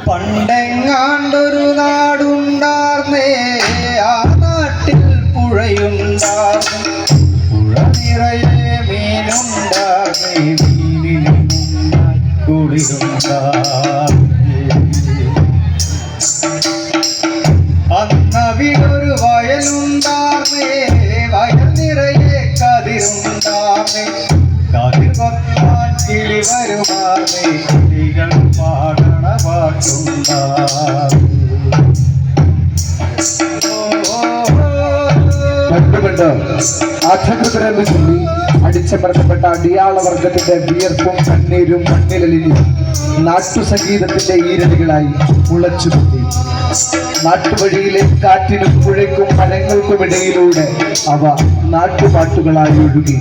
പണ്ടെങ്ങാണ്ടൊരു നാടുണ്ടാർന്നേ, ആ നാട്ടിൽ പുഴയുണ്ടാർന്നു, പുഴ നിറയെ മീനുണ്ടാർന്നേ, മീനിന് കുളിരുണ്ടാർന്നേ. അന്നവിടൊരു വയലുണ്ടാർന്നേ, വയൽ നിറയെ കതിരുണ്ടാർന്നേ, കതിർ കൊത്താൻ കിളി വരുമാർന്നേ, കിളികൾ പാടണ പാട്ടുണ്ടാർന്നേ. അധകൃതരെന്ന് ചൊല്ലി അടിച്ചമർത്തപ്പെട്ട അടിയാളവർഗത്തിന്റെ വിയർപ്പും കണ്ണീരും മണ്ണിലലിലും നാട്ടുസംഗീതത്തിന്റെ ഈരടികളായി മുളച്ചുപൊട്ടി. നാട്ടുവഴിയിലെ കാറ്റിനും പുഴയ്ക്കും മരങ്ങൾക്കുമിടയിലൂടെ അവ നാട്ടുപാട്ടുകളായി ഒഴുകി.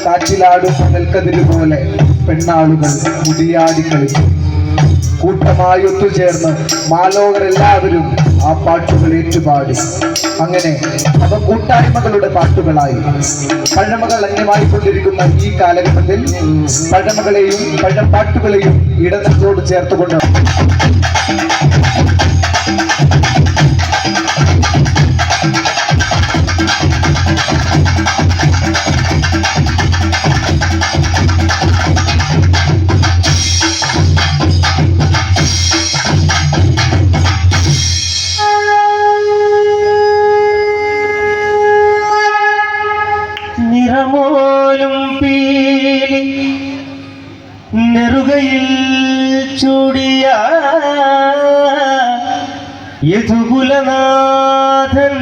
കാറ്റിലാടും നെൽക്കതിര് പോലെ പെണ്ണാളുകൾ മുടിയാടി കളിച്ചു. കൂട്ടമായി ഒത്തുചേർന്ന് മാലോകരെല്ലാവരും ആ പാട്ടുകൾ ഏറ്റുപാടി. അങ്ങനെ അവ കൂട്ടായ്മകളുടെ പാട്ടുകളായി. പഴമകൾ അന്യമായിക്കൊണ്ടിരിക്കുന്ന ഈ കാലഘട്ടത്തിൽ പഴമകളെയും പഴപ്പാട്ടുകളെയും ഇടനെഞ്ചോട് ചേർത്തുകൊണ്ട് നിറമോലും പീലി നെറുകയിൽ ചൂടിയ യദുകുലനാഥൻ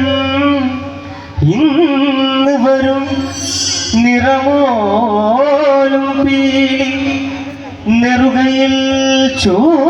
ഇന്ന് വരും. നിറമോലും പീലി നെറുകയിൽ ചൂടിയ